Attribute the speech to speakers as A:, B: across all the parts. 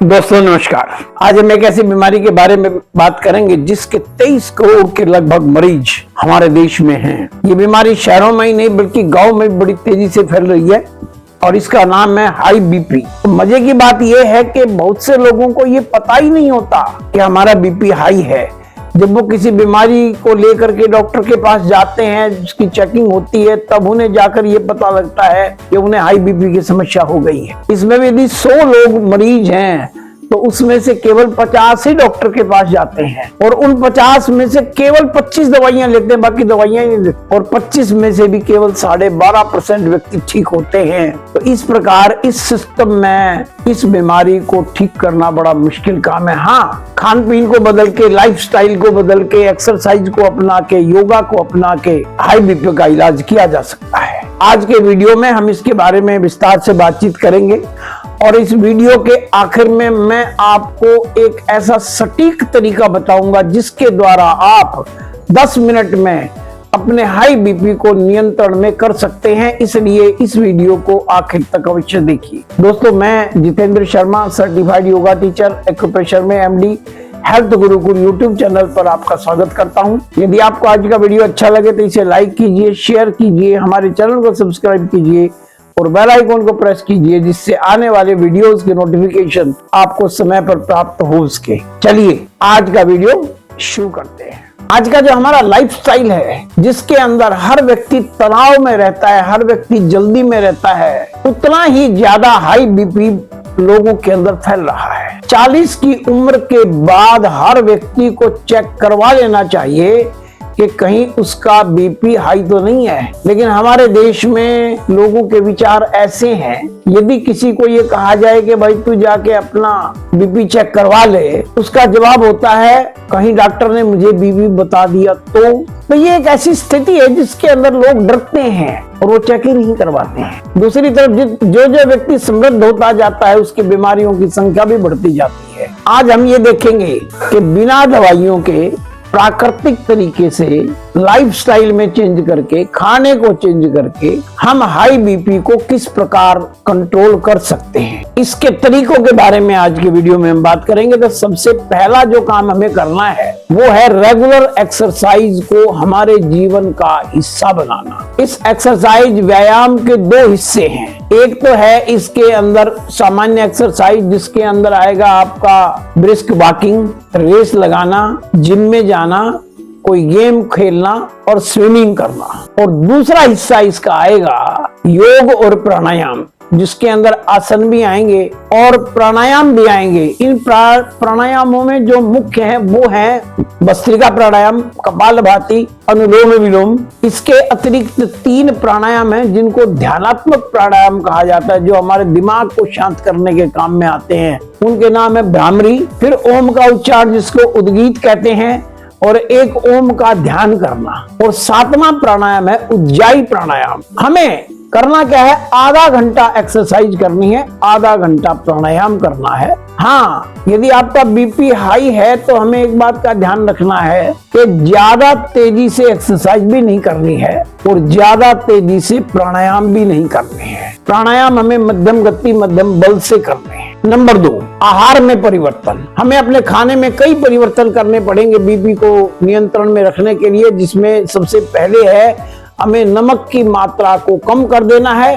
A: दोस्तों नमस्कार। आज हम एक ऐसी बीमारी के बारे में बात करेंगे जिसके 23 करोड़ के लगभग मरीज हमारे देश में हैं। ये बीमारी शहरों में ही नहीं बल्कि गांव में बड़ी तेजी से फैल रही है और इसका नाम है हाई बीपी। तो मजे की बात यह है कि बहुत से लोगों को ये पता ही नहीं होता कि हमारा बीपी हाई है। जब वो किसी बीमारी को लेकर के डॉक्टर के पास जाते हैं, जिसकी चेकिंग होती है, तब उन्हें जाकर ये पता लगता है कि उन्हें हाई बीपी की समस्या हो गई है। इसमें भी यदि 100 लोग मरीज हैं तो उसमें से केवल 50 ही डॉक्टर के पास जाते हैं और उन 50 में से केवल 25 दवाइयां लेते हैं, बाकी दवाइयां नहीं लेते। और 25 में से भी केवल 12.5% व्यक्ति ठीक होते हैं। तो इस प्रकार इस सिस्टम में इस बीमारी को ठीक करना बड़ा मुश्किल काम है। हाँ, खान पीन को बदल के, लाइफस्टाइल को बदल के, एक्सरसाइज को अपना के, योगा को अपना के हाई बीपी का इलाज किया जा सकता है। आज के वीडियो में हम इसके बारे में विस्तार से बातचीत करेंगे और इस वीडियो के आखिर में मैं आपको एक ऐसा सटीक तरीका बताऊंगा जिसके द्वारा आप 10 मिनट में अपने हाई बीपी को नियंत्रण में कर सकते हैं। इसलिए इस वीडियो को आखिर तक अवश्य देखिए। दोस्तों, मैं Jitendra Sharma, certified yoga teacher, acupressure में MD, health Gurukul YouTube channel पर आपका स्वागत करता हूं। यदि आपको आज का वीडियो अच्छा लगे तो इसे लाइक कीजिए, शेयर कीजिए, हमारे चैनल को सब्सक्राइब कीजिए और बेल आइकन को प्रेस कीजिए, जिससे आने वाले वीडियोस के नोटिफिकेशन आपको समय पर प्राप्त हो सके। चलिए आज का वीडियो शुरू करते हैं। आज का जो हमारा लाइफस्टाइल है, जिसके अंदर हर व्यक्ति तनाव में रहता है, हर व्यक्ति जल्दी में रहता है, उतना ही ज्यादा हाई बीपी लोगों के अंदर फैल रहा है। 40 की उम्र के बाद हर व्यक्ति को चेक करवा लेना चाहिए कि कहीं उसका बीपी हाई तो नहीं है। लेकिन हमारे देश में लोगों के विचार ऐसे हैं, यदि किसी को ये कहा जाए कि भाई तू जाके अपना बीपी चेक करवा ले, उसका जवाब होता है कहीं डॉक्टर ने मुझे बीपी बता दिया तो ये एक ऐसी स्थिति है जिसके अंदर लोग डरते हैं और वो चेक ही नहीं करवाते हैं। दूसरी तरफ जो व्यक्ति समृद्ध होता जाता है उसकी बीमारियों की संख्या भी बढ़ती जाती है। आज हम ये देखेंगे कि बिना दवाइयों के प्राकृतिक तरीके से लाइफस्टाइल में चेंज करके, खाने को चेंज करके हम हाई बीपी को किस प्रकार कंट्रोल कर सकते हैं, इसके तरीकों के बारे में आज के वीडियो में हम बात करेंगे। तो सबसे पहला जो काम हमें करना है वो है रेगुलर एक्सरसाइज को हमारे जीवन का हिस्सा बनाना। इस एक्सरसाइज व्यायाम के 2 हिस्से हैं। एक तो है इसके अंदर सामान्य एक्सरसाइज, जिसके अंदर आएगा आपका ब्रिस्क वॉकिंग, रेस लगाना, जिम में जाना, कोई गेम खेलना और स्विमिंग करना। और दूसरा हिस्सा इसका आएगा योग और प्राणायाम, जिसके अंदर आसन भी आएंगे और प्राणायाम भी आएंगे। इन प्राणायामों में जो मुख्य है वो है भस्त्रिका प्राणायाम, कपालभाति, अनुलोम विलोम। इसके अतिरिक्त 3 प्राणायाम हैं जिनको ध्यानात्मक प्राणायाम कहा जाता है, जो हमारे दिमाग को शांत करने के काम में आते हैं। उनके नाम है भ्रामरी, फिर ओम का उच्चार जिसको उद्गीत कहते हैं, और एक ओम का ध्यान करना। और 7वां प्राणायाम है उज्जाई प्राणायाम। हमें करना क्या है, आधा घंटा एक्सरसाइज करनी है, आधा घंटा प्राणायाम करना है। हाँ, यदि आपका बीपी हाई है तो हमें एक बात का ध्यान रखना है कि ज्यादा तेजी से एक्सरसाइज भी नहीं करनी है और ज्यादा तेजी से प्राणायाम भी नहीं करने हैं। प्राणायाम हमें मध्यम गति, मध्यम बल से करने हैं। नंबर 2, आहार में परिवर्तन। हमें अपने खाने में कई परिवर्तन करने पड़ेंगे बीपी को नियंत्रण में रखने के लिए, जिसमें सबसे पहले है हमें नमक की मात्रा को कम कर देना है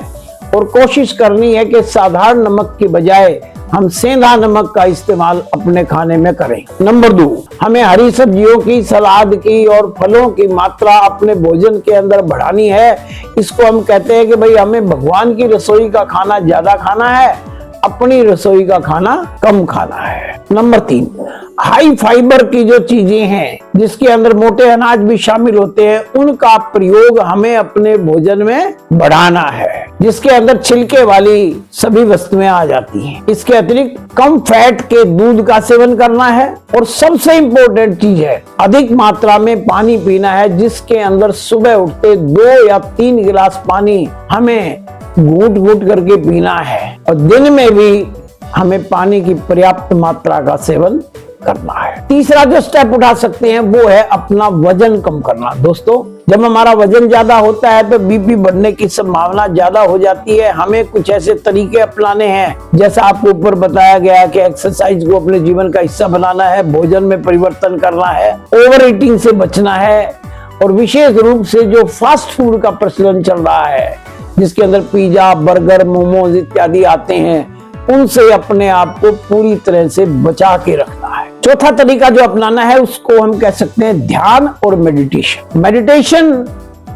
A: और कोशिश करनी है कि साधारण नमक की बजाय हम सेंधा नमक का इस्तेमाल अपने खाने में करें। नंबर 2, हमें हरी सब्जियों की, सलाद की और फलों की मात्रा अपने भोजन के अंदर बढ़ानी है। इसको हम कहते हैं कि भाई हमें भगवान की रसोई का खाना ज्यादा खाना है, अपनी रसोई का खाना कम खाना है। नंबर 3, हाई फाइबर की जो चीजें हैं जिसके अंदर मोटे अनाज भी शामिल होते हैं, उनका प्रयोग हमें अपने भोजन में बढ़ाना है, जिसके अंदर छिलके वाली सभी वस्तुएं आ जाती हैं। इसके अतिरिक्त कम फैट के दूध का सेवन करना है और सबसे इम्पोर्टेंट चीज है अधिक मात्रा में पानी पीना है, जिसके अंदर सुबह उठते 2 या 3 गिलास पानी हमें घूट घूट करके पीना है और दिन में भी हमें पानी की पर्याप्त मात्रा का सेवन करना है। तीसरा जो स्टेप उठा सकते हैं वो है अपना वजन कम करना। दोस्तों, जब हमारा वजन ज्यादा होता है तो बीपी बढ़ने की संभावना ज्यादा हो जाती है। हमें कुछ ऐसे तरीके अपनाने हैं, जैसा आपको ऊपर बताया गया कि एक्सरसाइज को अपने जीवन का हिस्सा बनाना है, भोजन में परिवर्तन करना है, ओवर ईटिंग से बचना है, और विशेष रूप से जो फास्ट फूड का प्रचलन चल रहा है, जिसके अंदर पिज्जा, बर्गर, मोमोज इत्यादि आते हैं, उनसे अपने आप को पूरी तरह से बचा के रखना है। चौथा तरीका जो अपनाना है उसको हम कह सकते हैं ध्यान और मेडिटेशन। मेडिटेशन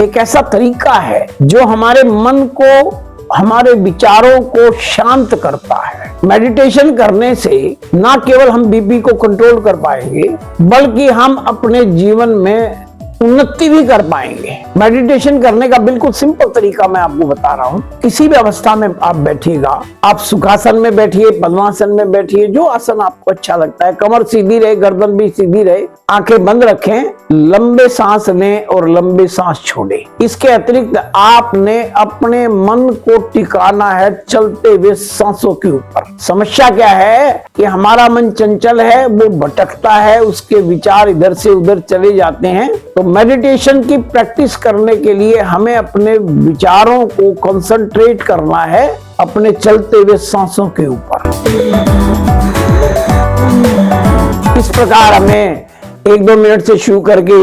A: एक ऐसा तरीका है जो हमारे मन को, हमारे विचारों को शांत करता है। मेडिटेशन करने से ना केवल हम बीपी को कंट्रोल कर पाएंगे, बल्कि हम अपने जीवन में उन्नति भी कर पाएंगे। मेडिटेशन करने का बिल्कुल सिंपल तरीका मैं आपको बता रहा हूँ। किसी भी अवस्था में आप बैठिएगा, आप सुखासन में बैठिए, पद्मासन में बैठिए, जो आसन आपको अच्छा लगता है। कमर सीधी रहे, गर्दन भी सीधी रहे, आंखें बंद रखें, लंबे सांस लें और लंबे सांस छोड़ें। इसके अतिरिक्त आपने अपने मन को टिकाना है चलते हुए सांसों के ऊपर। समस्या क्या है कि हमारा मन चंचल है, वो भटकता है, उसके विचार इधर से उधर चले जाते हैं। तो मेडिटेशन की प्रैक्टिस करने के लिए हमें अपने विचारों को कंसंट्रेट करना है अपने चलते हुए सांसों के ऊपर। इस प्रकार हमें 1-2 मिनट से शुरू करके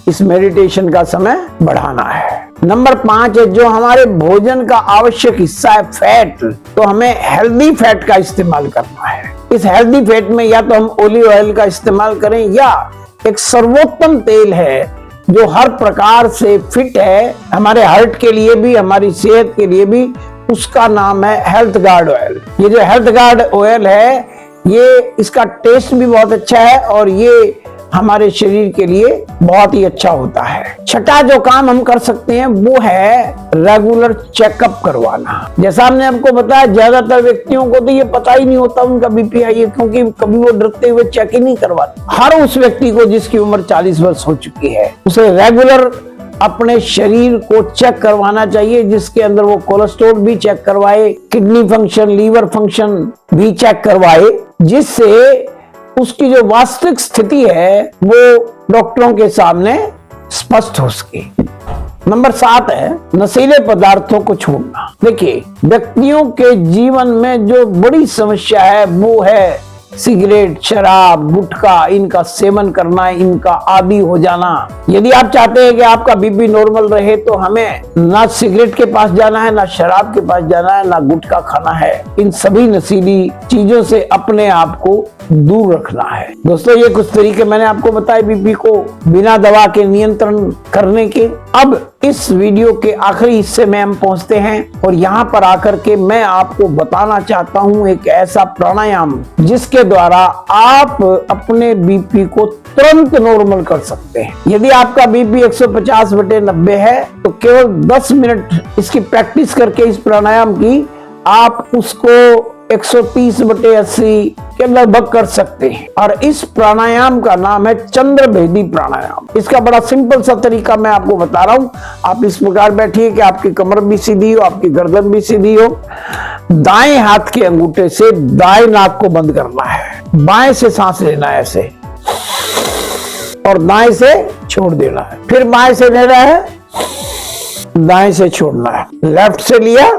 A: इस मेडिटेशन का समय बढ़ाना है। नंबर 5 है जो हमारे भोजन का आवश्यक हिस्सा है फैट, तो हमें हेल्दी फैट का इस्तेमाल करना है। इस हेल्दी फैट में या तो हम ओलिव ऑयल का इस्तेमाल करें, या एक सर्वोत्तम तेल है जो हर प्रकार से फिट है, हमारे हार्ट के लिए भी, हमारी सेहत के लिए भी, उसका नाम है हेल्थ गार्ड ऑयल। ये जो हेल्थ गार्ड ऑयल है, ये इसका टेस्ट भी बहुत अच्छा है और ये हमारे शरीर के लिए बहुत ही अच्छा होता है। छठा जो काम हम कर सकते हैं वो है रेगुलर चेकअप करवाना। जैसा हमने आपको बताया, ज्यादातर व्यक्तियों को तो ये पता ही नहीं होता उनका बीपी हाई है, क्योंकि कभी वो डरते हुए चेक ही नहीं करवाते। हर उस व्यक्ति को जिसकी उम्र 40 वर्ष हो चुकी है, उसे रेगुलर अपने शरीर को चेक करवाना चाहिए, जिसके अंदर वो कोलेस्ट्रॉल भी चेक करवाए, किडनी फंक्शन, लीवर फंक्शन भी चेक करवाए, जिससे उसकी जो वास्तविक स्थिति है वो डॉक्टरों के सामने स्पष्ट हो सके। नंबर 7 है नशीले पदार्थों को छोड़ना। देखिए, व्यक्तियों के जीवन में जो बड़ी समस्या है वो है सिगरेट, शराब, गुटखा, इनका सेवन करना, इनका आदी हो जाना। यदि आप चाहते हैं कि आपका बीपी नॉर्मल रहे तो हमें ना सिगरेट के पास जाना है, ना शराब के पास जाना है, ना गुटखा खाना है। इन सभी नशीली चीजों से अपने आप को दूर रखना है। दोस्तों, ये कुछ तरीके मैंने आपको बताए बीपी को बिना दवा के नियंत्रण करने के। अब इस वीडियो के आखिरी हिस्से में हम पहुंचते हैं और यहाँ पर आकर के मैं आपको बताना चाहता हूँ एक ऐसा प्राणायाम जिसके द्वारा आप अपने बीपी को तुरंत नॉर्मल कर सकते हैं। यदि आपका बीपी 150/90 है तो केवल 10 मिनट इसकी प्रैक्टिस करके इस प्राणायाम की आप उसको 130/80 के लगभग कर सकते हैं। और इस प्राणायाम का नाम है चंद्रभेदी प्राणायाम। इसका बड़ा सिंपल सा तरीका मैं आपको बता रहा हूं। आप इस प्रकार बैठिए कि आपकी कमर भी सीधी हो, आपकी गर्दन भी सीधी हो। दाएं हाथ के अंगूठे से दाएं नाक को बंद करना है, बाएं से सांस लेना है ऐसे, और दाएं से छोड़ देना है। फिर बाएं से लेना है, दाएं से छोड़ना है। लेफ्ट से लिया,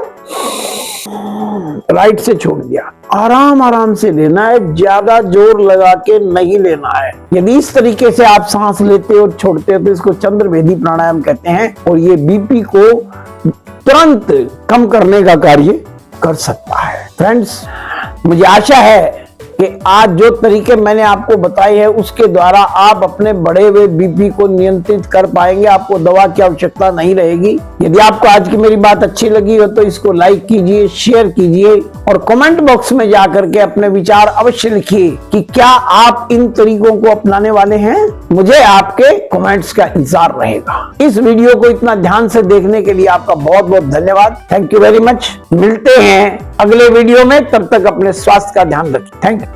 A: राइट से छोड़ दिया। आराम आराम से लेना है, ज्यादा जोर लगा के नहीं लेना है। यदि इस तरीके से आप सांस लेते और छोड़ते हो तो इसको चंद्रभेदी प्राणायाम कहते हैं, और ये बीपी को तुरंत कम करने का कार्य कर सकता है। फ्रेंड्स, मुझे आशा है कि आज जो तरीके मैंने आपको बताए हैं उसके द्वारा आप अपने बढ़े हुए बीपी को नियंत्रित कर पाएंगे। आपको दवा की आवश्यकता नहीं रहेगी। यदि आपको आज की मेरी बात अच्छी लगी हो तो इसको लाइक कीजिए, शेयर कीजिए और कमेंट बॉक्स में जाकर के अपने विचार अवश्य लिखिए कि क्या आप इन तरीकों को अपनाने वाले हैं। मुझे आपके कमेंट्स का इंतजार रहेगा। इस वीडियो को इतना ध्यान से देखने के लिए आपका बहुत बहुत धन्यवाद। Thank you very much. मिलते हैं अगले वीडियो में, तब तक अपने स्वास्थ्य का ध्यान रखें। Thank you.